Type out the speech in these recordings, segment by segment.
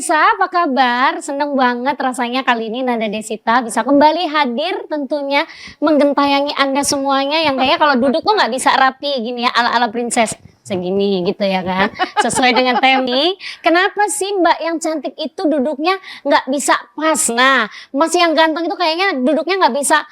pemirsa, apa kabar? Seneng banget rasanya kali ini Nanda Desita bisa kembali hadir tentunya menggentayangi Anda semuanya yang kayaknya kalau duduk tuh nggak bisa rapi gini ya ala-ala princess segini gitu ya kan, sesuai dengan tema. Kenapa sih Mbak yang cantik itu duduknya nggak bisa pas? Nah, Mas yang ganteng itu kayaknya duduknya nggak bisa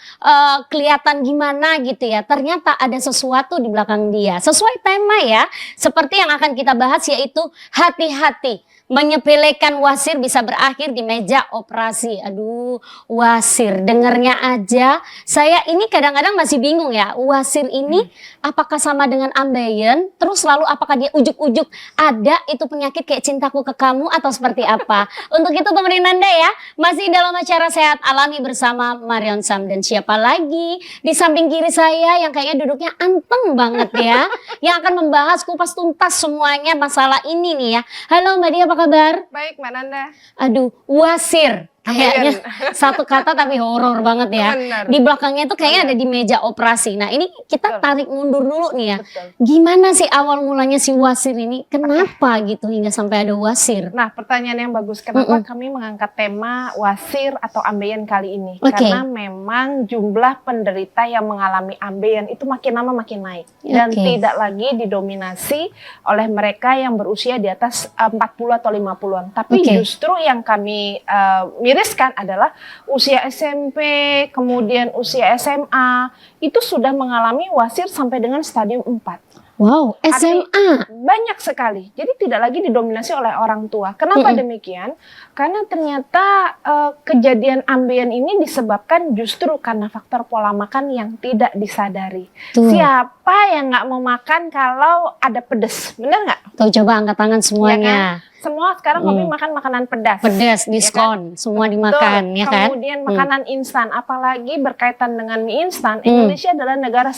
kelihatan gimana gitu ya. Ternyata ada sesuatu di belakang dia. Sesuai tema ya, seperti yang akan kita bahas yaitu hati-hati. Menyepelekan wasir bisa berakhir di meja operasi. Aduh, wasir dengernya aja. Saya ini kadang-kadang masih bingung ya. Wasir ini apakah sama dengan ambeien? Terus lalu apakah dia ujuk-ujuk ada itu penyakit kayak cintaku ke kamu atau seperti apa? Untuk itu pemerintah Nanda ya, masih dalam acara Sehat Alami bersama Marion Sam dan siapa lagi di samping kiri saya yang kayaknya duduknya anteng banget ya. Yang akan membahas kupas tuntas semuanya masalah ini nih ya. Halo Mbak Dia, apa kabar? Baik Mbak Nanda. Aduh, wasir. Kayaknya satu kata tapi horor banget ya. Benar. Di belakangnya tuh kayaknya ada di meja operasi. Nah ini kita tarik mundur dulu nih ya. Betul. Gimana sih awal mulanya si wasir ini? Kenapa gitu hingga sampai ada wasir? Nah, pertanyaan yang bagus. Kenapa kami mengangkat tema wasir atau ambeien kali ini? Oke. Karena memang jumlah penderita yang mengalami ambeien itu makin lama makin naik. Dan Oke. tidak lagi didominasi oleh mereka yang berusia di atas 40 atau 50-an. Tapi Oke. justru yang kami miriskan adalah usia SMP, kemudian usia SMA, itu sudah mengalami wasir sampai dengan stadium 4. Wow, SMA. Banyak sekali. Jadi tidak lagi didominasi oleh orang tua. Kenapa demikian? Karena ternyata kejadian ambeien ini disebabkan justru karena faktor pola makan yang tidak disadari. Tuh. Siapa yang nggak mau makan kalau ada pedes? Bener nggak? Tuh coba angkat tangan semuanya. Semua sekarang hobi makan makanan pedas. Pedas, diskon, semua dimakan Betul. ya kan? Kemudian makanan instan, apalagi berkaitan dengan mie instan. Indonesia adalah negara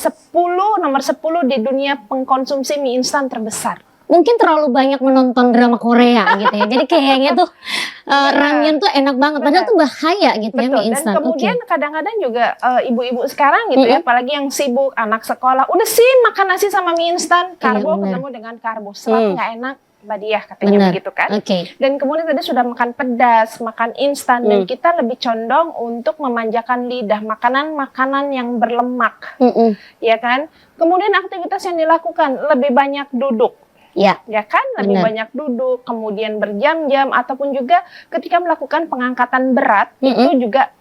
nomor 10 di dunia pengkonsumsi mie instan terbesar. Mungkin terlalu banyak menonton drama Korea gitu ya. Jadi kayaknya tuh ramyeon tuh enak banget. Padahal tuh bahaya gitu ya mie Dan instan. kemudian Oke. kadang-kadang juga ibu-ibu sekarang gitu ya, apalagi yang sibuk anak sekolah, udah sih makan nasi sama mie instan, karbo benar. ketemu dengan karbo, serat nggak enak. Mbak Diah katanya Benar. begitu kan. Oke. Dan kemudian tadi sudah makan pedas, makan instan, dan kita lebih condong untuk memanjakan lidah, makanan-makanan yang berlemak, ya kan. Kemudian aktivitas yang dilakukan lebih banyak duduk. Ya. Ya kan, lebih Benar. banyak duduk, kemudian berjam-jam, ataupun juga ketika melakukan pengangkatan berat, itu juga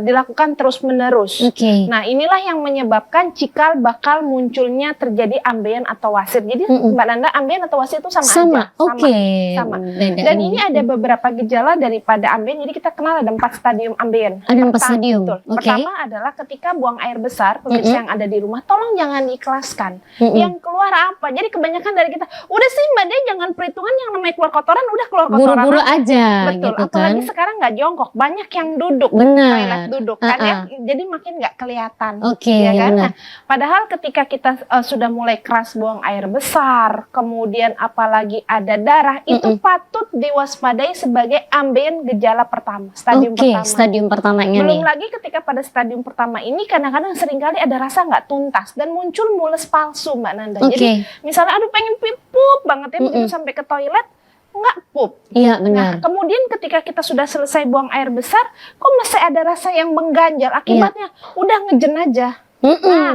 dilakukan terus-menerus. Oke. Nah, inilah yang menyebabkan cikal bakal munculnya terjadi ambeien atau wasir. Jadi Mbak Nanda, ambeien atau wasir itu sama aja. Oke. Sama. Beda. Dan ini ada beberapa gejala daripada ambeien, jadi kita kenal ada 4 stadium ambeien. Ada 4 stadium, Betul. oke. Pertama adalah ketika buang air besar, pemirsa yang ada di rumah, tolong jangan diikhlaskan. Yang keluar apa? Jadi kebanyakan dari kita, udah sih Mbak Dia jangan perhitungan yang namanya keluar kotoran, udah keluar kotoran. Buru-buru aja Betul, gitu apalagi kan. sekarang nggak jongkok, banyak yang duduk, Benar. toilet duduk kan ya, jadi makin nggak kelihatan. Oke, ya kan? benar. Nah, padahal ketika kita sudah mulai keras buang air besar, kemudian apalagi ada darah, itu patut diwaspadai sebagai ambeien gejala pertama, stadium Oke, pertama. stadium pertamanya Belum nih. lagi ketika pada stadium pertama ini kadang-kadang seringkali ada rasa nggak tuntas dan muncul mules palsu Mbak Nanda. Oke. Jadi misalnya aduh pengen pup banget ya, begitu sampai ke toilet nggak pup. Iya, Nah, benar. kemudian ketika kita sudah selesai buang air besar, kok masih ada rasa yang mengganjal? Akibatnya udah ngejen aja. Benar.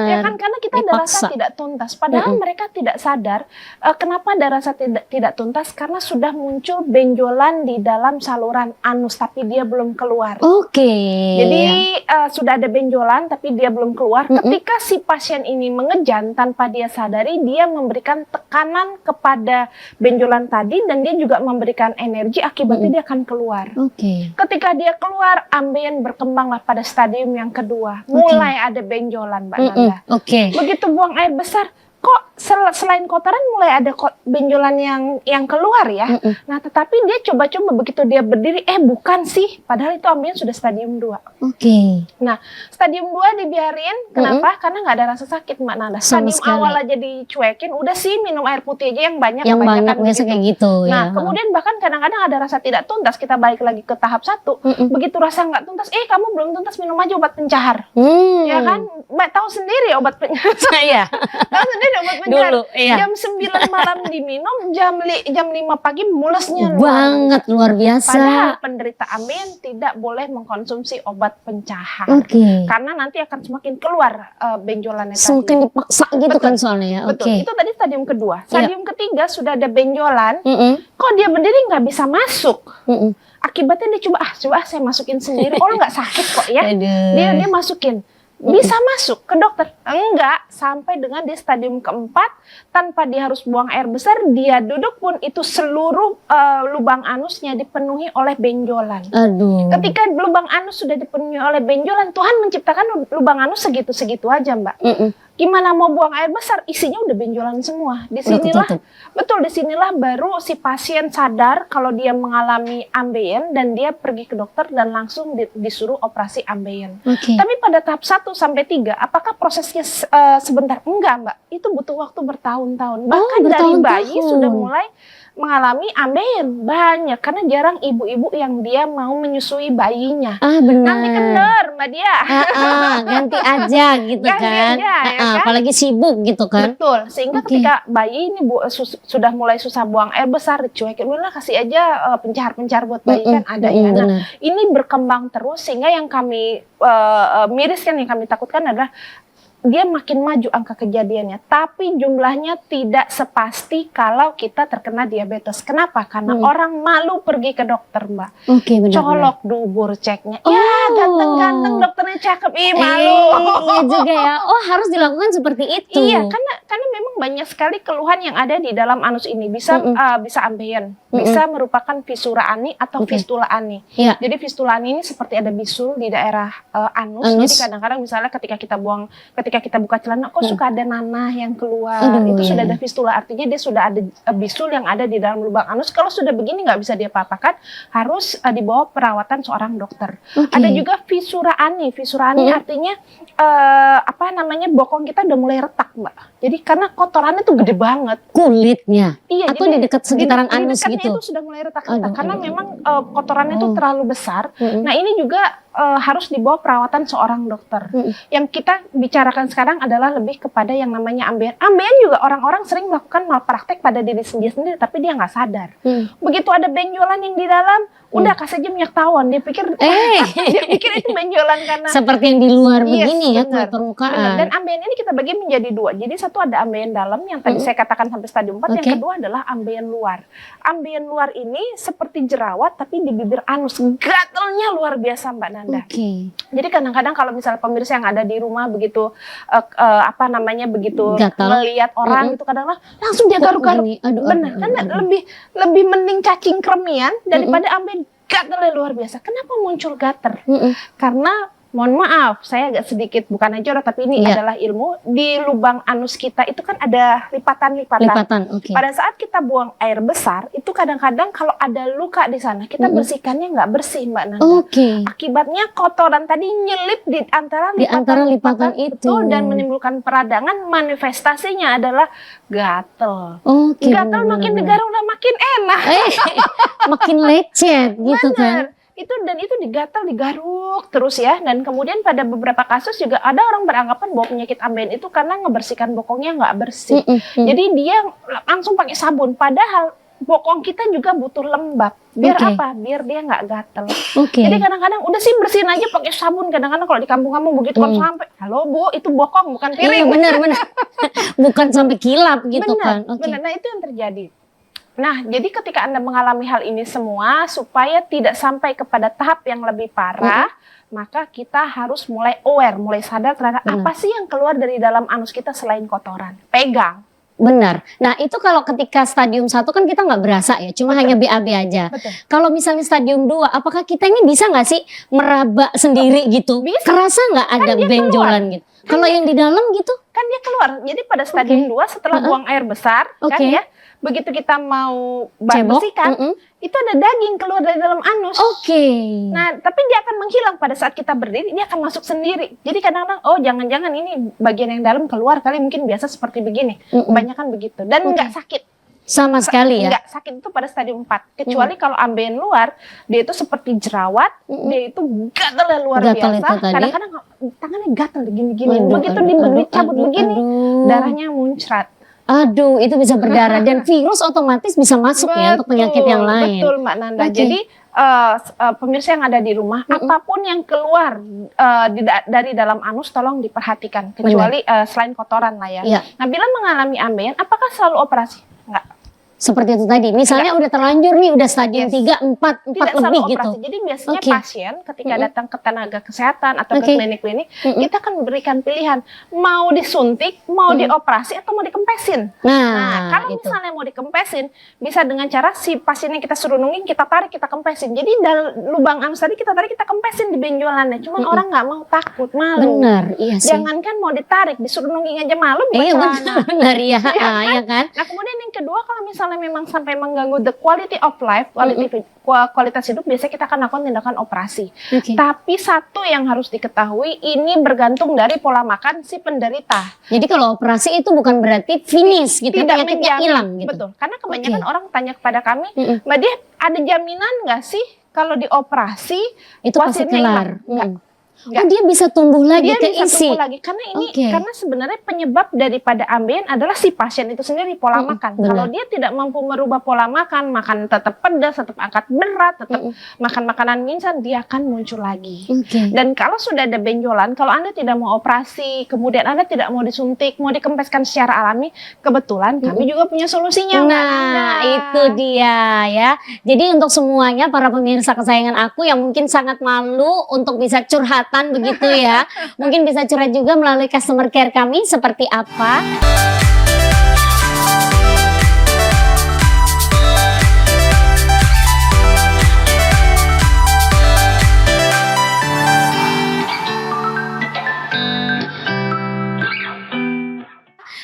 Ya kan, karena kita ada rasa Dipaksa. tidak tuntas. Padahal mereka tidak sadar kenapa ada rasa tidak tuntas, karena sudah muncul benjolan di dalam saluran anus tapi dia belum keluar. Oke. Jadi sudah ada benjolan tapi dia belum keluar. Ketika si pasien ini mengejan tanpa dia sadari, dia memberikan tekanan kepada benjolan tadi dan dia juga memberikan energi, akibatnya dia akan keluar. Oke. Ketika dia keluar, ambeien berkembanglah pada stadium yang kedua. Mulai ada benjolan Mbak Nanda. Oke. Begitu buang air besar, kok selain kotoran mulai ada benjolan yang keluar ya. Nah, tetapi dia coba-coba begitu dia berdiri, bukan sih. Padahal itu ambeien sudah stadium 2. Oke. Nah, stadium 2 dibiarin, kenapa? Karena nggak ada rasa sakit Mbak Nanda. Sama Stadium sekali. awal aja dicuekin, udah sih minum air putih aja yang banyak. Yang banyak kebanyakan biasa begitu. kayak gitu ya. Nah, kemudian bahkan kadang-kadang ada rasa tidak tuntas, kita balik lagi ke tahap 1. Begitu rasa nggak tuntas, kamu belum tuntas, minum aja obat pencahar. Ya kan, Mbak tahu sendiri obat pencahar. Iya. Tahu sendiri obat pencahar segar. Dulu, iya. Jam 9 malam diminum, jam 5 pagi mulesnya Banget, luar biasa. Padahal penderita ambeien tidak boleh mengkonsumsi obat pencahar. Oke. Karena nanti akan semakin keluar benjolannya Semakin tadi. dipaksa gitu Betul. kan soalnya ya. Betul, Oke. itu tadi stadium kedua. Iya. Stadium ketiga sudah ada benjolan, Mm-mm. kok dia berdiri nggak bisa masuk. Mm-mm. Akibatnya dia coba saya masukin sendiri. Oh nggak sakit kok ya. Aduh. Dia masukin. Bisa masuk ke dokter? Enggak, sampai dengan di stadium keempat tanpa dia harus buang air besar, dia duduk pun itu seluruh lubang anusnya dipenuhi oleh benjolan. Aduh. Ketika lubang anus sudah dipenuhi oleh benjolan, Tuhan menciptakan lubang anus segitu-segitu aja, Mbak. Mm-mm. Gimana mau buang air besar, isinya udah benjolan semua. ketutup. Disinilah baru si pasien sadar kalau dia mengalami ambeien dan dia pergi ke dokter dan langsung disuruh operasi ambeien. Oke. Tapi pada tahap 1 sampai 3, apakah prosesnya sebentar? Enggak, Mbak. Itu butuh waktu bertahun-tahun. Bahkan dari bertahun-tahun. bayi sudah mulai mengalami ambeien. Banyak, karena jarang ibu-ibu yang dia mau menyusui bayinya. Benar. Nanti kendor, Mbak Dia. Ganti aja gitu Ganti kan. aja, ya kan? Apalagi sibuk gitu kan. Betul, sehingga Oke. ketika bayi ini sudah mulai susah buang air besar, dicuekin, udah kasih aja pencahar-pencahar buat bayi kan ada ya. Nah, Benar. ini berkembang terus sehingga yang kami miriskan, yang kami takutkan adalah dia makin maju angka kejadiannya, tapi jumlahnya tidak sepasti kalau kita terkena diabetes. Kenapa? Karena orang malu pergi ke dokter, Mbak. Oke, benar. Colok dubur ceknya. Ya, ganteng-ganteng dokternya cakep. Ih, malu. Iya juga ya. Oh, harus dilakukan seperti itu. Iya, karena memang banyak sekali keluhan yang ada di dalam anus ini. Bisa ambeien, bisa merupakan fisura ani atau Oke. fistula ani. Iya. Jadi fistula ani ini seperti ada bisul di daerah anus. Anus. Jadi kadang-kadang misalnya ketika kita buka celana, kok suka ada nanah yang keluar. Aduh, Itu iya. sudah ada fistula, artinya dia sudah ada bisul yang ada di dalam lubang anus. Kalau sudah begini nggak bisa dia apa-apakan, harus dibawa perawatan seorang dokter. Oke. Ada juga fisura ani. Fisura ani artinya bokong kita udah mulai retak, Mbak. Jadi karena kotorannya tuh gede banget. Kulitnya. Iya, Atau jadi di dekat sekitaran di anus dekatnya gitu. itu sudah mulai retak-retak Aduh, karena aduh. memang kotorannya itu terlalu besar. Mm-mm. Nah, ini juga harus dibawa perawatan seorang dokter. Mm-mm. Yang kita bicarakan sekarang adalah lebih kepada yang namanya ambeien. Ambeien juga orang-orang sering melakukan malpraktek pada diri sendiri, tapi dia nggak sadar. Begitu ada benjolan yang di dalam, udah kasih aja minyak tawon. Dia pikir itu benjolan karena Seperti yang di luar Yes, begini ya, benar. kulit permukaan. Benar. Dan ambeien ini kita bagi menjadi dua. Jadi satu ada ambeien dalam yang tadi saya katakan sampai stadium 4, yang Oke. kedua adalah ambeien luar. Ambeien luar ini seperti jerawat tapi di bibir anus. Gatelnya luar biasa, Mbak Nanda. Oke. Jadi kadang-kadang kalau misalnya pemirsa yang ada di rumah begitu begitu Gatal. melihat orang gitu, kadang-kadang langsung dia garuk-garuk. Ini, aduh, Benar, aduh, karena aduh. lebih mending cacing kremian daripada ambeien. Gatalnya luar biasa. Kenapa muncul gatal? Karena mohon maaf, saya agak sedikit bukan aja tapi ini Iya. adalah ilmu. Di lubang anus kita itu kan ada lipatan-lipatan. Lipatan, oke. Pada saat kita buang air besar, itu kadang-kadang kalau ada luka di sana, kita bersihkannya nggak bersih, Mbak Nanda. Oke. Akibatnya kotoran tadi nyelip di antara Di antara lipatan itu. betul, dan menimbulkan peradangan. Manifestasinya adalah gatel. Oke. Gatel makin digaruk udah makin enak. Makin lecet gitu kan. Bener. Itu digatal, digaruk terus ya. Dan kemudian pada beberapa kasus juga ada orang beranggapan bahwa penyakit ambeien itu karena ngebersihkan bokongnya nggak bersih. Jadi dia langsung pakai sabun. Padahal bokong kita juga butuh lembab. Biar Oke. apa? Biar dia nggak gatel. Oke. Jadi kadang-kadang udah sih bersihin aja pakai sabun. Kadang-kadang kalau di kampung-kampung begitu kan sampai, halo Bu, itu bokong bukan Iya, piring. benar. Bukan sampai kilap gitu kan. Oke. Benar. Nah, itu yang terjadi. Nah, jadi ketika Anda mengalami hal ini semua, supaya tidak sampai kepada tahap yang lebih parah, maka kita harus mulai aware, mulai sadar terhadap apa sih yang keluar dari dalam anus kita selain kotoran. Pegang. Benar. Nah, itu kalau ketika stadium 1 kan kita nggak berasa ya, cuma hanya BAB aja. Betul. Kalau misalnya stadium 2, apakah kita ini bisa nggak sih meraba sendiri gitu? Bisa. Kerasa nggak ada dia benjolan gitu? Kalau yang di dalam gitu? Kan dia keluar. Jadi pada stadium 2 setelah buang air besar, kan Oke. ya, begitu kita mau Cebok? bersihkan, itu ada daging keluar dari dalam anus. Oke. Nah, tapi dia akan menghilang pada saat kita berdiri, dia akan masuk sendiri. Jadi kadang-kadang, oh jangan-jangan ini bagian yang dalam keluar kali, mungkin biasa seperti begini. Kebanyakan begitu. Dan nggak sakit. Sama sekali ya? Nggak sakit itu pada stadium 4. Kecuali kalau ambeien luar, dia itu seperti jerawat, dia itu gatalnya luar Gatal biasa. itu tadi. Kadang-kadang tangannya gatal gini-gini. Aduh, Begitu aduh, dicabut aduh, begini, aduh. darahnya muncrat. Aduh, itu bisa berdarah dan virus otomatis bisa masuk ya untuk penyakit yang lain. Betul Mbak Nanda. Oke. Jadi pemirsa yang ada di rumah, apapun yang keluar dari dalam anus tolong diperhatikan, kecuali selain kotoran lah ya. Iya. Nah, bila mengalami ambeien, apakah selalu operasi? Enggak. Seperti itu tadi, misalnya udah terlanjur nih, udah stadium 3, 4 Tidak lebih selalu gitu. operasi. Jadi biasanya Oke. pasien ketika datang ke tenaga kesehatan atau Oke. ke klinik-klinik, kita akan memberikan pilihan mau disuntik, mau dioperasi atau mau dikempesin. Nah, kalau itu. misalnya mau dikempesin, bisa dengan cara si pasien yang kita suruh nungging, kita tarik, kita kempesin. Jadi lubang anus tadi kita tarik, kita kempesin di benjolannya. Cuman orang nggak mau, takut, malu. Benar, iya sih. Jangankan mau ditarik, disuruh nungging aja malu buka Iya celana. benar, iya, ya kan? Nah, kemudian yang kedua, kalau misalnya memang sampai mengganggu the quality of life, kualitas hidup, biasanya kita akan lakukan tindakan operasi. Oke. Tapi satu yang harus diketahui, ini bergantung dari pola makan si penderita. Jadi kalau operasi itu bukan berarti finish gitu, Tidak penyakitnya menjamin. hilang gitu. Betul, karena kebanyakan Oke. orang tanya kepada kami, Mbak Dia, ada jaminan nggak sih kalau dioperasi Itu pasti hasilnya kelar. hilang? Nggak. Oh, dia bisa tumbuh lagi, Dia bisa keisi. tumbuh lagi karena ini Oke. karena sebenarnya penyebab daripada ambeien adalah si pasien itu sendiri, pola makan. benar. Kalau dia tidak mampu merubah pola makan, makan tetap pedas, tetap angkat berat, tetap makan makanan instan, dia akan muncul lagi. Oke. Dan kalau sudah ada benjolan, kalau Anda tidak mau operasi, kemudian Anda tidak mau disuntik, mau dikempeskan secara alami, kebetulan kami juga punya solusinya. Mbak Nanda. Nah, itu dia ya. Jadi untuk semuanya para pemirsa kesayangan aku yang mungkin sangat malu untuk bisa curhatan begitu ya. Mungkin bisa curhat juga melalui customer care kami seperti apa.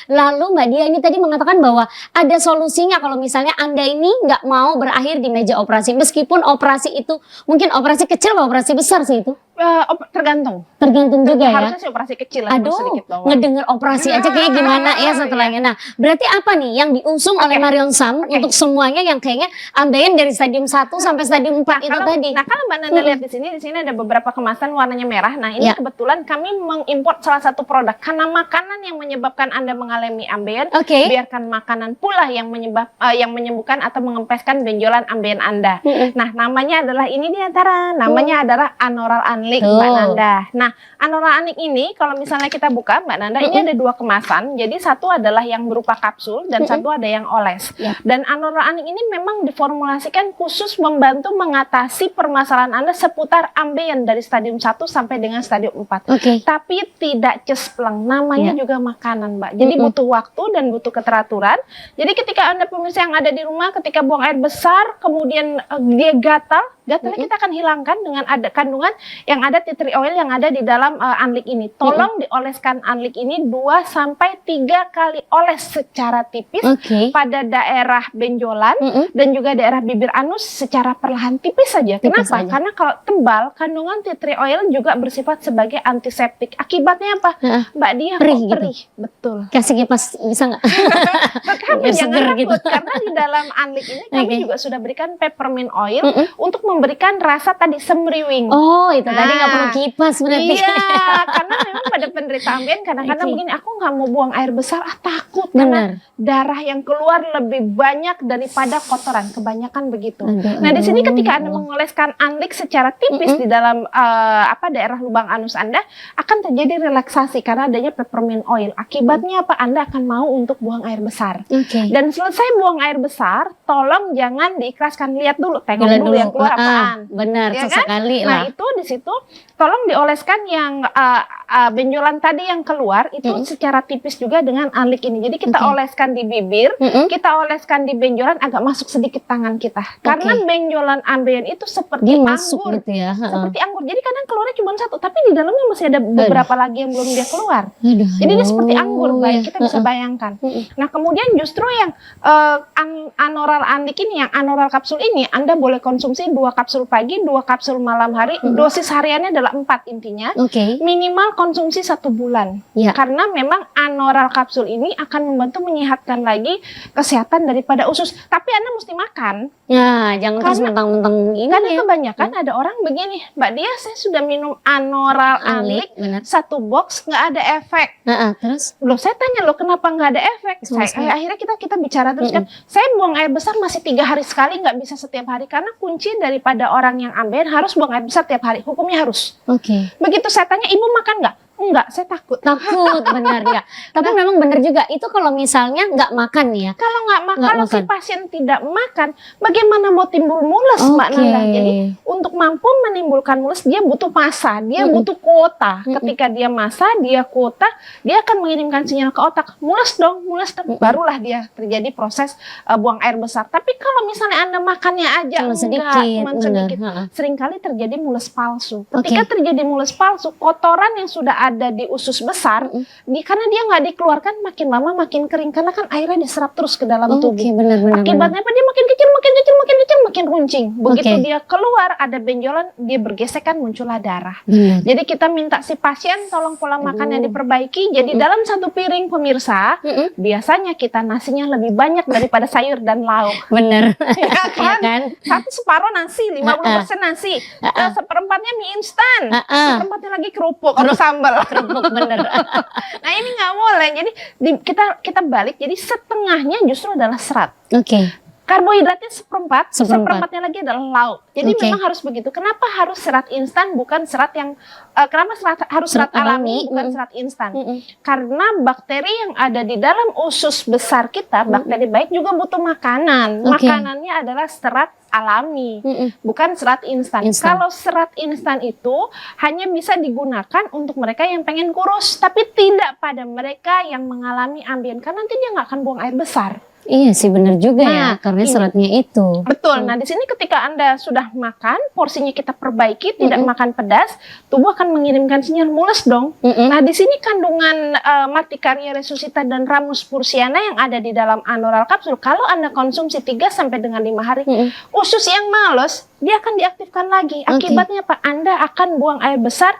Lalu Mbak Dia ini tadi mengatakan bahwa ada solusinya kalau misalnya Anda ini nggak mau berakhir di meja operasi. Meskipun operasi itu mungkin operasi kecil atau operasi besar sih itu. Tergantung. Tergantung juga ya. Harusnya sih operasi kecil lah, Aduh, sedikit doang. ngedenger operasi aja kayak gimana ya setelahnya. Nah, berarti apa nih yang diusung oleh Marion Sam untuk semuanya yang kayaknya ambeien dari stadium 1 sampai stadium 4 itu tadi? Nah, kalau Mbak Nanda lihat di sini ada beberapa kemasan warnanya merah. Nah, ini Ya. kebetulan kami mengimport salah satu produk karena makanan yang menyebabkan Anda mengalami ambeien, Oke. biarkan makanan pula yang menyembuhkan atau mengempeskan benjolan ambeien Anda. Nah, namanya adalah ini dia Tara, namanya adalah Anoral Anlik, Mbak Nanda. Nah, Anoral Anlik ini kalau misalnya kita buka Mbak Nanda, ini ada dua kemasan. Jadi satu adalah yang berupa kapsul dan satu ada yang oles. Ya. Dan Anoral Anlik ini memang diformulasikan khusus membantu mengatasi permasalahan Anda seputar ambeien dari stadium 1 sampai dengan stadium 4. Oke. Tapi tidak cespleng, namanya juga makanan Mbak. Jadi butuh waktu dan butuh keteraturan. Jadi ketika Anda pemirsa yang ada di rumah, ketika buang air besar, kemudian dia gatalnya kita akan hilangkan dengan ada kandungan yang ada tea tree oil yang ada di dalam anlik ini. Tolong dioleskan anlik ini 2-3 kali oles secara tipis Oke. pada daerah benjolan dan juga daerah bibir anus secara perlahan tipis saja. Tipis Kenapa? saja. Karena kalau tebal, kandungan tea tree oil juga bersifat sebagai antiseptik. Akibatnya apa? Mbak Dia Perih kok gitu. perih. Betul. Kasih kipas bisa nggak? Maka Biar jangan seger takut gitu. karena di dalam anlik ini kami Oke. juga sudah berikan peppermint oil untuk memberikan rasa tadi semriwing. Oh, itu tadi nggak perlu kipas berarti. Iya, karena memang pada penderita ambeien kadang-kadang Oke. begini, aku nggak mau buang air besar, takut Benar. karena darah yang keluar lebih banyak daripada kotoran, kebanyakan begitu. Aduh. Nah, di sini ketika Anda mengoleskan anlik secara tipis di dalam daerah lubang anus Anda, akan terjadi relaksasi karena adanya peppermint oil. Akibatnya apa? Anda akan mau untuk buang air besar. Oke. Dan selesai buang air besar, tolong jangan diikhlaskan, lihat dulu, tengok Gila dulu yang keluar apaan. Benar, Ya kan? sesekali Nah, lah. itu di situ tolong dioleskan yang benjolan tadi yang keluar itu secara tipis juga dengan anlik ini. Jadi kita oleskan di bibir, kita oleskan di benjolan, agak masuk sedikit tangan kita. Karena benjolan ambeien itu seperti Dia masuk anggur. gitu ya. Seperti anggur. Jadi kadang keluarnya cuma satu, tapi di dalamnya masih ada beberapa lagi yang belum dia keluar. Aduh, Jadi dia seperti anggur, baik ya. kita bisa bayangkan. Nah, kemudian justru yang anoral anlik ini, yang anoral kapsul ini, Anda boleh konsumsi 2 kapsul pagi, 2 kapsul malam hari. Dosis hariannya adalah 4 intinya. Oke. Minimal konsumsi 1 bulan. Ya. Karena memang anoral kapsul ini akan membantu menyehatkan lagi kesehatan daripada usus. Tapi Anda mesti makan. Ya, jangan terus Karena- mentang-mentang ini Karena ya. kebanyakan ada orang begini, Mbak Dia saya sudah minum Anoral Anlik, Anlik benar. 1 box nggak ada efek. Terus? Loh saya tanya loh kenapa nggak ada efek? Sama sekali. Akhirnya kita bicara terus kan. Saya buang air besar masih 3 hari sekali, nggak bisa setiap hari karena kunci daripada orang yang ambeien harus buang air besar tiap hari. Hukumnya harus. Oke. Begitu saya tanya, ibu makan nggak? Enggak, saya takut. Takut, benar ya. Tapi memang benar juga. Itu kalau misalnya nggak makan nih ya. Kalau nggak makan, Nggak kalau si makan. pasien tidak makan, bagaimana mau timbul mules, Mbak Oke. Nanda? Jadi untuk mampu menimbulkan mules, dia butuh masa, dia butuh kuota. Ketika dia masa, dia kuota, dia akan mengirimkan sinyal ke otak, mules dong, barulah dia terjadi proses buang air besar. Tapi kalau misalnya Anda makannya aja Cuma enggak, sedikit, cuma benar. sedikit, seringkali terjadi mules palsu. Ketika terjadi mules palsu, kotoran yang sudah ada di usus besar, karena dia nggak dikeluarkan, makin lama makin kering karena kan airnya diserap terus ke dalam tubuh. Oke, benar-benar. Akibatnya apa? Dia makin kecil, makin runcing. Begitu dia keluar ada benjolan, dia bergesekan, muncullah darah. Benar. Jadi kita minta si pasien tolong pola makannya diperbaiki. Jadi dalam 1 piring pemirsa, biasanya kita nasinya lebih banyak daripada sayur dan lauk. Benar. Ya Ya kan? kan? 1 separuh nasi, 50% nasi, seperempatnya mie instan, seperempatnya lagi kerupuk atau sambal. Kerupuk, benar. Nah ini nggak boleh. Jadi kita balik. Jadi setengahnya justru adalah serat. Oke. Karbohidratnya seperempat, Seperempat. seperempatnya lagi adalah lauk. Jadi Oke. memang harus begitu. Kenapa harus serat instan bukan serat yang kenapa harus serat alami bukan serat instan? Karena bakteri yang ada di dalam usus besar kita, bakteri baik juga butuh makanan. Oke. Makanannya adalah serat alami, bukan serat instan. Kalau serat instan itu hanya bisa digunakan untuk mereka yang pengen kurus, tapi tidak pada mereka yang mengalami ambien. Karena nanti dia nggak akan buang air besar. Iya sih, benar juga ya, karena ini. seratnya itu. Betul. Nah, di sini ketika Anda sudah makan, porsinya kita perbaiki, tidak makan pedas, tubuh akan mengirimkan sinyal mules dong. Nah, di sini kandungan Marticaria resuscita dan Ramus pursiana yang ada di dalam Anoral kapsul, kalau Anda konsumsi 3 sampai dengan 5 hari, usus yang males, dia akan diaktifkan lagi. Akibatnya apa? Anda akan buang air besar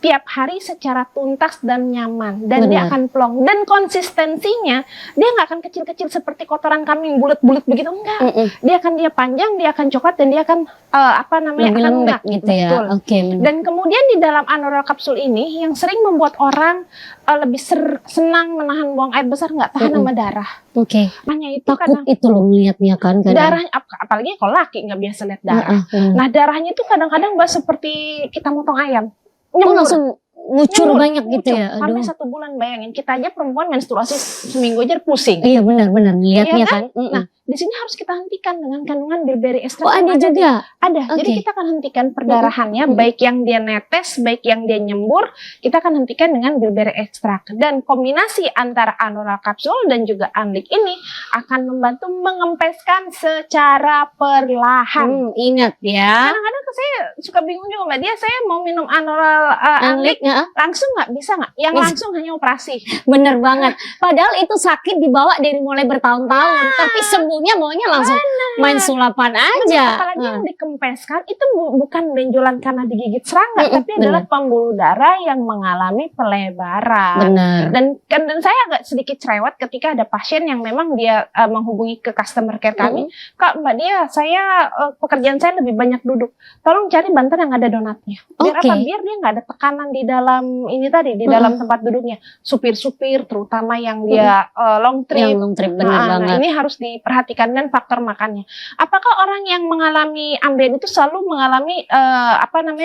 tiap hari secara tuntas dan nyaman, dan dia akan plong, dan konsistensinya dia nggak akan kecil-kecil seperti kotoran kambing bulat-bulat begitu, enggak. Dia panjang, dia akan coklat, dan dia akan Lebih akan lembek lunak. gitu ya. Betul. Oke, benar. Dan kemudian di dalam Anoral kapsul ini yang sering membuat orang lebih senang menahan buang air besar, nggak tahan sama darah. Oke. Hanya itu Takut itu loh melihatnya kan kadang. darahnya, apalagi kalau laki nggak biasa lihat darah. Nah, darahnya itu kadang-kadang seperti kita motong ayam. Oh, langsung ngucur Nyembur, banyak gitu ya. Sampai Aduh. 1 bulan, bayangin. Kita aja perempuan menstruasi seminggu aja pusing. Iya, benar-benar lihatnya Iya kan. Nah, di sini harus kita hentikan dengan kandungan bilberry extract. Oh, ada juga. Ada. Jadi Oke. kita akan hentikan perdarahannya, baik yang dia netes, baik yang dia nyembur, kita akan hentikan dengan bilberry extract. Dan kombinasi antara Anoral kapsul dan juga Anlik ini akan membantu mengempeskan secara perlahan. Ingat ya. Kadang-kadang saya suka bingung juga, Mbak Dia, saya mau minum Anoral Anlik, langsung nggak bisa nggak? Yang Bisa. langsung hanya operasi. Bener banget. Padahal itu sakit dibawa dari mulai bertahun-tahun, tapi sembuhnya maunya langsung main sulapan aja. Apalagi yang dikempeskan itu bukan benjolan karena digigit serangga, tapi bener. adalah pembuluh darah yang mengalami pelebaran. Benar. Dan saya agak sedikit cerewet ketika ada pasien yang memang dia menghubungi ke customer care kami, Kak, Mbak Dia, saya pekerjaan saya lebih banyak duduk. Tolong cari bantal yang ada donatnya. Biar Oke. apa? Biar dia nggak ada tekanan di dalam ini tadi, di dalam tempat duduknya. Supir-supir, terutama yang dia long trip. Yang long trip, bener Nah, banget. ini harus diperhatikan, dan faktor makannya. Apakah orang yang mengalami ambien itu selalu mengalami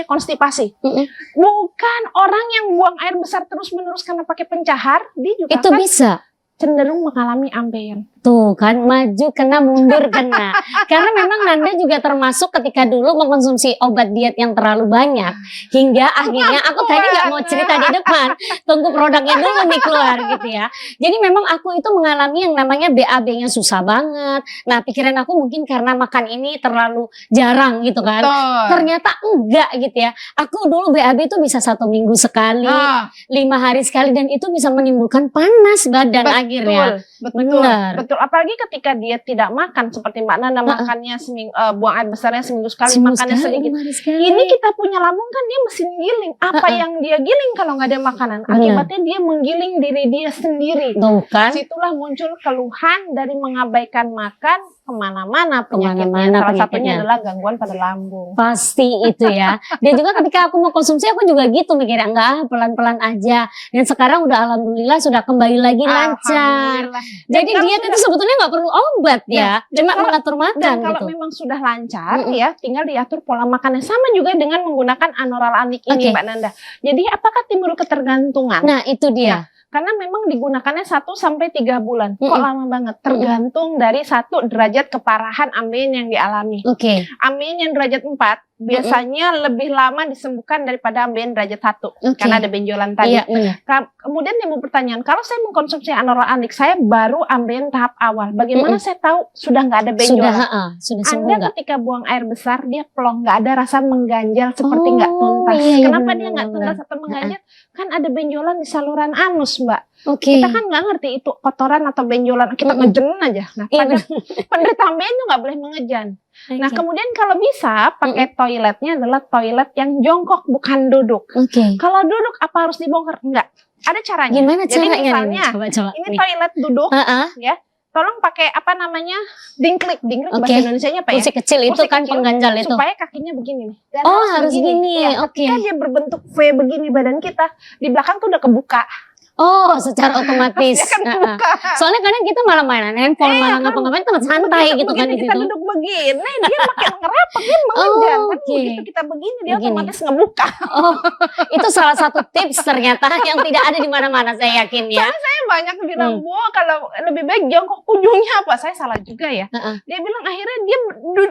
konstipasi? Bukan. Orang yang buang air besar terus-menerus karena pakai pencahar, dia juga Itu akan bisa. cenderung mengalami ambien. Tuh kan, maju kena, mundur kena. Karena memang Nanda juga termasuk ketika dulu mengkonsumsi obat diet yang terlalu banyak. Hingga akhirnya aku tadi nggak mau cerita di depan. Tunggu produknya dulu nih keluar gitu ya. Jadi memang aku itu mengalami yang namanya BAB-nya susah banget. Nah, pikiran aku mungkin karena makan ini terlalu jarang gitu kan. Ternyata enggak gitu ya. Aku dulu BAB itu bisa 1 minggu sekali, 5 hari sekali, dan itu bisa menimbulkan panas badan akhirnya. Betul. Apalagi ketika dia tidak makan seperti Mbak Nana makannya buang air besarnya seminggu sekali, makannya sedikit. Ini kita punya lambung kan dia mesin giling. Apa yang dia giling kalau nggak ada makanan? Akibatnya dia menggiling diri dia sendiri. Tuh kan. Situlah muncul keluhan dari mengabaikan makan, kemana-mana penyakitnya. Kemana-mana Salah satunya penyakitnya. adalah gangguan pada lambung. Pasti itu ya. Dan juga ketika aku mau konsumsi aku juga gitu mikirnya, enggak, pelan-pelan aja. Dan sekarang udah alhamdulillah sudah kembali lagi lancar. Alhamdulillah. Jadi kalau diet itu sebetulnya nggak perlu obat ya, cuma kalau- mengatur makan Dan kalau gitu. memang sudah lancar ya, tinggal diatur pola makannya. Sama juga dengan menggunakan anoralanik ini, Oke. Mbak Nanda. Jadi apakah timbul ketergantungan? Nah itu dia. Karena memang digunakannya 1 sampai 3 bulan. Kok Mm-mm. lama banget? Tergantung dari 1 derajat keparahan ambeien yang dialami. Oke. Ambeien yang derajat 4 biasanya lebih lama disembuhkan daripada ambeien derajat 1. Oke. Karena ada benjolan tadi. Iya benar. Kemudian timbul pertanyaan, kalau saya mengkonsumsi anoralanik, saya baru ambeien tahap awal. Bagaimana saya tahu sudah nggak ada benjolan? Sudah sembuh Anda nggak? ketika buang air besar, dia plong, nggak ada rasa mengganjal seperti nggak tuntas. iya, Kenapa benar, dia nggak benar, tuntas atau mengganjal? Kan ada benjolan di saluran anus, Mbak. Oke. Kita kan nggak ngerti itu kotoran atau benjolan, kita Mm-mm. ngejen aja. Nah, Iya, pada penderita ambeien itu nggak boleh mengejan. Nah, Oke. kemudian kalau bisa pakai toiletnya adalah toilet yang jongkok, bukan duduk. Oke. Kalau duduk apa harus dibongkar? Enggak. Ada caranya. Gimana Jadi caranya nih? misalnya, Coba ini nih. toilet duduk, Heeh. tolong pakai apa namanya? Dingklik Oke. bahasa Indonesianya apa ya? Kursi kecil itu Kursi kan kecil, pengganjal itu. Supaya kakinya begini nih. Dan Oh harus gini. Iya, Oke. ketika dia berbentuk V begini badan kita, di belakang tuh udah kebuka. Oh secara otomatis. Dia kan Heeh. kebuka. Soalnya kadang kita malah mainan handphone, malah ngapa-ngapain tempat santai Begitu- gitu kan di begitu kita situ. duduk begini, dia makin ngerapak, dia mengejar. Oh, Tapi oke. begitu kita begini, dia Begini. otomatis ngebuka. Oh, itu salah satu tips ternyata yang tidak ada di mana-mana saya yakin ya. Saya banyak bilang, Bu, kalau lebih baik jongkok, ujungnya apa? Saya salah juga ya. Heeh. Dia bilang akhirnya dia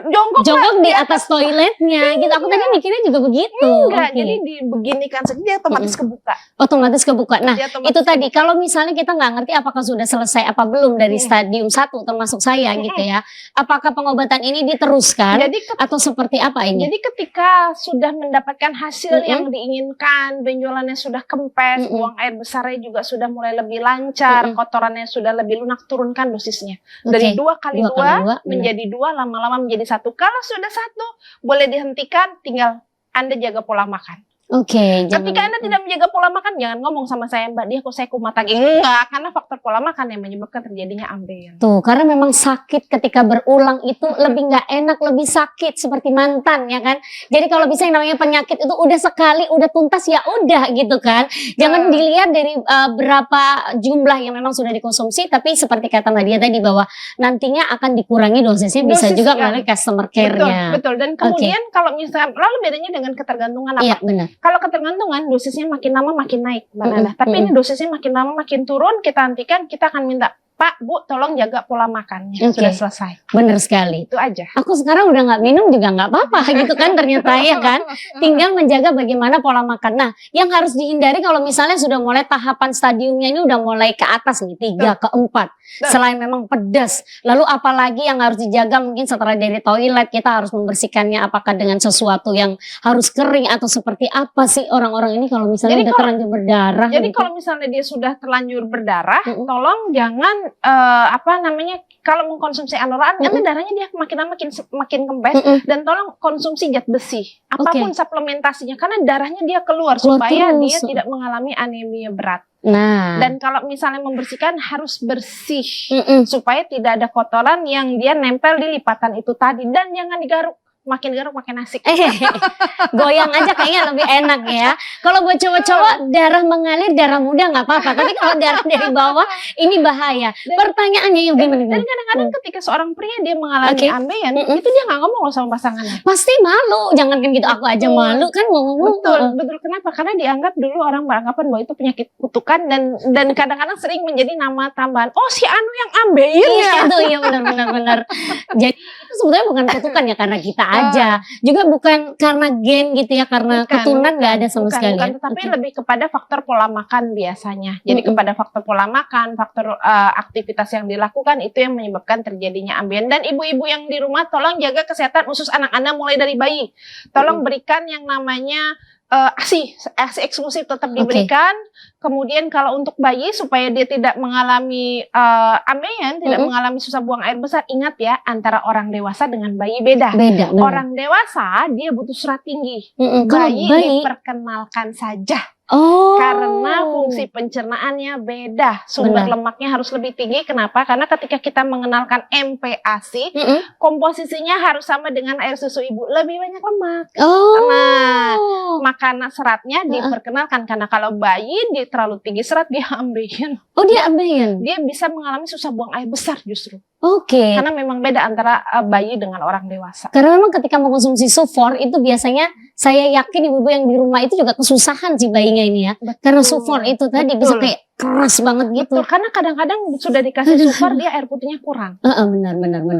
jongkok. Jongkok di atas toiletnya gitu. Aku tadi mikirnya juga begitu. Enggak, Oke. jadi dibeginikan saja, dia otomatis kebuka. Otomatis kebuka. Nah, Dia otomatis itu tadi kalau misalnya kita nggak ngerti apakah sudah selesai apa belum dari stadium 1 termasuk saya gitu ya. Apakah pengobatan ini diteruskan Jadi atau seperti apa ini? Jadi ketika sudah mendapatkan hasil Mm-mm. yang diinginkan, benjolannya sudah kempes, Mm-mm. buang air besarnya juga sudah mulai lebih lancar, Mm-mm. kotorannya sudah lebih lunak, turunkan dosisnya. Oke. Dari 2 kali Dua kali 2 dua, menjadi 2, lama-lama menjadi 1. Kalau sudah 1, boleh dihentikan, tinggal Anda jaga pola makan. Oke, Ketika Anda tidak menjaga pola makan, jangan ngomong sama saya, Mbak, dia kok saya kumat lagi. Enggak, karena faktor pola makan yang menyebabkan terjadinya ambeien. tuh, karena memang sakit ketika berulang itu lebih nggak enak, lebih sakit seperti mantan ya kan. Jadi kalau bisa yang namanya penyakit itu udah sekali, udah tuntas ya udah gitu kan. Jangan dilihat dari berapa jumlah yang memang sudah dikonsumsi, tapi seperti kata Mbak Dia tadi bahwa nantinya akan dikurangi dosisnya, bisa Dosis, juga ya. melalui customer Betul, care-nya. betul. Dan kemudian kalau misalnya, lalu bedanya dengan ketergantungan apa? Iya benar. Kalau ketergantungan, dosisnya makin lama makin naik, Mbak Mm-mm, Nana. Tapi mm-mm. ini dosisnya makin lama makin turun, kita hentikan, kita akan minta, Pak, Bu, tolong jaga pola makannya. Oke. Sudah selesai. Benar sekali. Itu aja. Aku sekarang udah nggak minum juga nggak apa-apa gitu kan ternyata ya kan. Tinggal menjaga bagaimana pola makan. Nah, yang harus dihindari kalau misalnya sudah mulai tahapan stadiumnya ini udah mulai ke atas nih, 3 ke 4. Selain memang pedas, lalu apalagi yang harus dijaga mungkin setelah dari toilet kita harus membersihkannya apakah dengan sesuatu yang harus kering atau seperti apa sih orang-orang ini kalau misalnya Jadi udah kalau- terlanjur berdarah Jadi gitu. kalau misalnya dia sudah terlanjur berdarah, Mm-mm. tolong jangan kalau mengkonsumsi anoran, nanti darahnya dia makin lama makin kempes. Mm-mm. Dan tolong konsumsi zat besi, apapun suplementasinya, karena darahnya dia keluar supaya terus. dia tidak mengalami anemia berat. Nah, Dan kalau misalnya membersihkan harus bersih. mm-mm. Supaya tidak ada kotoran yang dia nempel di lipatan itu tadi, dan jangan digaruk, makin garuk makin asik. Goyang aja kayaknya lebih enak ya. Kalau buat cowok-cowok darah mengalir, darah muda nggak apa-apa. Tapi kalau darah dari bawah ini bahaya. Pertanyaannya yang Dan gimana? kadang-kadang ketika seorang pria dia mengalami Oke. ambeien, Mm-mm. itu dia nggak ngomong loh sama pasangannya. Pasti malu. Jangan kan gitu, aku aja Betul. malu kan ngomong. Betul, betul. Kenapa? Karena dianggap dulu orang beranggapan bahwa itu penyakit kutukan, dan kadang-kadang sering menjadi nama tambahan. Oh, si Anu yang ambeien Iya ya. itu iya benar. Jadi itu sebetulnya bukan kutukan ya karena kita aja. Juga bukan karena gen gitu ya, karena Bukan, keturunan nggak ada sama bukan, sekali. bukan, ya? tetapi Oke. lebih kepada faktor pola makan biasanya. Jadi Mm-mm. kepada faktor pola makan, faktor aktivitas yang dilakukan itu yang menyebabkan terjadinya ambien. Dan ibu-ibu yang di rumah tolong jaga kesehatan usus anak Anda mulai dari bayi. Tolong berikan yang namanya ASI eksklusif tetap diberikan. Kemudian kalau untuk bayi supaya dia tidak mengalami ambien, tidak Mm-mm. mengalami susah buang air besar, ingat ya, antara orang dewasa dengan bayi beda. Beda. Benar. Orang dewasa dia butuh serat tinggi. Mm-mm. Kalau Bayi bayi diperkenalkan saja. Oh. Karena fungsi pencernaannya beda. Sumber Benar. lemaknya harus lebih tinggi. Kenapa? Karena ketika kita mengenalkan MPASI, Mm-mm. komposisinya harus sama dengan air susu ibu. Lebih banyak lemak. Oh. Nah, makanan seratnya diperkenalkan. Karena kalau bayi dia terlalu tinggi serat, dia ambeien. Oh, dia ambeien. Dia bisa mengalami susah buang air besar justru. Oke. Karena memang beda antara bayi dengan orang dewasa. Karena memang ketika mengkonsumsi sufor itu biasanya saya yakin ibu-ibu yang di rumah itu juga kesusahan si bayinya ini ya. Karena sufor itu tadi bisa kayak keras banget gitu. Betul, karena kadang-kadang sudah dikasih sufor dia air putihnya kurang. Benar.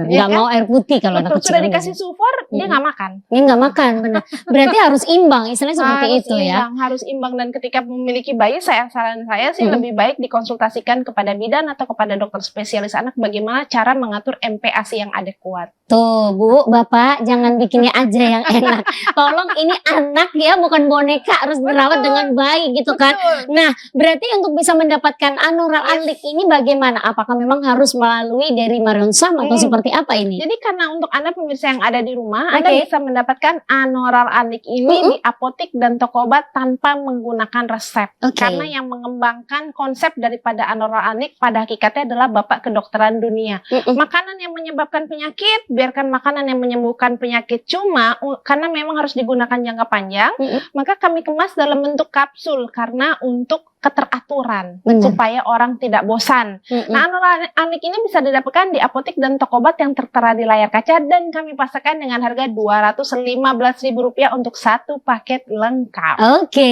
Ya Nggak kan? mau air putih kalau anak Betul, kecil. sudah dikasih sufor dia nggak makan. Ini nggak makan, benar. Berarti harus imbang, istilahnya seperti Harus itu ya. Harus imbang, dan ketika memiliki bayi, saran saya sih lebih baik dikonsultasikan kepada bidan atau kepada dokter spesialis anak bagaimana cara mengatur MPASI yang adekuat. Tuh Bu, Bapak jangan bikinnya aja yang enak. Tolong ini anak ya, bukan boneka, harus dirawat dengan baik gitu kan. Nah, berarti untuk bisa mendapatkan Anoral Anlik ini bagaimana? Apakah memang harus melalui dari Marion Sam atau seperti apa ini? Jadi karena untuk Anda pemirsa yang ada di rumah, Oke. Anda bisa mendapatkan Anoral Anlik ini di apotik dan toko obat tanpa menggunakan resep. Oke. Karena yang mengembangkan konsep daripada Anoral Anlik pada hakikatnya adalah Bapak Kedokteran Dunia. Makanan yang menyebabkan penyakit, biarkan makanan yang menyembuhkan penyakit. Cuma karena memang harus digunakan jangka panjang, maka kami kemas dalam bentuk kapsul karena untuk keteraturan. Benar. Supaya orang tidak bosan. Nah, Anoral Anlik ini bisa didapatkan di apotik dan toko obat yang tertera di layar kaca, dan kami pasarkan dengan harga Rp215.000 untuk satu paket lengkap. Oke,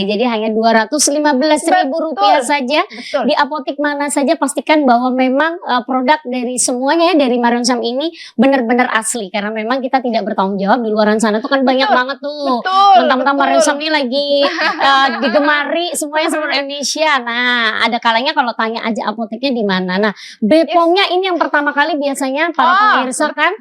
jadi hanya Rp215.000 saja. Betul. Di apotik mana saja pastikan bahwa memang produk dari semuanya ya, dari Marion Sam ini benar-benar asli, karena memang kita tidak bertanggung jawab. Di luar sana tuh kan banyak banget tuh. Mentang-mentang Marion Sam ini lagi digemari semuanya seluruh Indonesia. Nah, ada kalanya kalau tanya aja apoteknya di mana. Nah, Bepomnya ini yang pertama kali biasanya para pemirsa kan.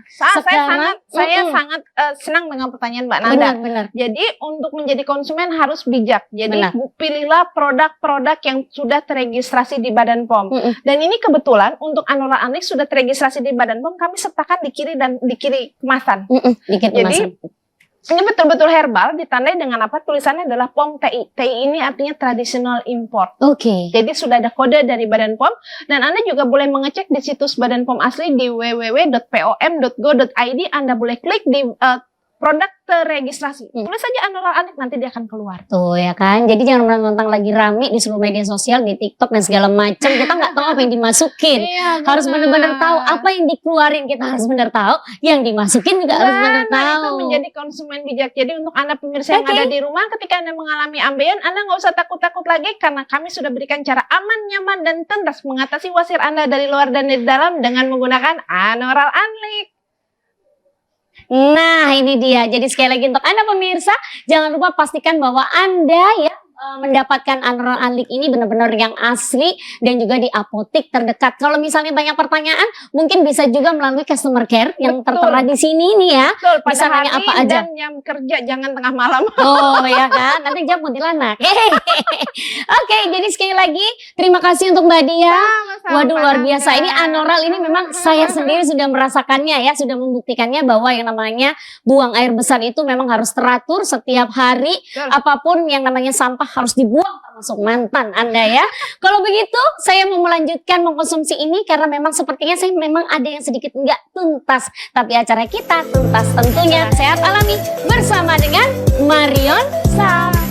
Saya sangat senang dengan pertanyaan Mbak Nanda. Benar. Jadi untuk menjadi konsumen harus bijak. Jadi Benar. pilihlah produk-produk yang sudah teregistrasi di Badan POM. Dan ini kebetulan untuk Anoral Anlik sudah teregistrasi di Badan POM, kami sertakan di kiri kemasan. Dikit Jadi ini betul-betul herbal, ditandai dengan apa? Tulisannya adalah POM TI. TI ini artinya traditional import. Oke. Jadi sudah ada kode dari Badan POM, dan Anda juga boleh mengecek di situs Badan POM asli di www.pom.go.id. Anda boleh klik di produk teregistrasi. Tulis saja Anoral Anlik, nanti dia akan keluar. Tuh ya kan, jadi jangan mentang-mentang lagi rame di seluruh media sosial, di TikTok dan segala macam, kita nggak tahu apa yang dimasukin. Harus benar-benar tahu apa yang dikeluarin, kita harus benar tahu, yang dimasukin juga harus benar tahu. Itu menjadi konsumen bijak. Jadi untuk Anda pemirsa yang ada di rumah, ketika Anda mengalami ambeien, Anda nggak usah takut-takut lagi, karena kami sudah berikan cara aman, nyaman, dan tentas mengatasi wasir Anda dari luar dan dari dalam dengan menggunakan Anoral Anlik. Nah ini dia, jadi sekali lagi untuk Anda pemirsa, jangan lupa pastikan bahwa Anda ya mendapatkan Anoral Anlik ini benar-benar yang asli, dan juga di apotik terdekat. Kalau misalnya banyak pertanyaan, mungkin bisa juga melalui customer care yang tertera di sini nih ya. Betul, pada bisa nanya hari apa aja. Dan jam kerja, jangan tengah malam. Oh ya kan, nanti jam kuntilanak. Oke, jadi sekali lagi terima kasih untuk Mbak Dia. Waduh luar biasa, ini Anoral ini memang saya sendiri sudah merasakannya ya, sudah membuktikannya bahwa yang namanya buang air besar itu memang harus teratur setiap hari. Apapun yang namanya sampah harus dibuang, termasuk mantan Anda ya. Kalau begitu saya mau melanjutkan mengkonsumsi ini karena memang sepertinya saya memang ada yang sedikit nggak tuntas. Tapi acara kita tuntas tentunya, sehat alami bersama dengan Marion Sam.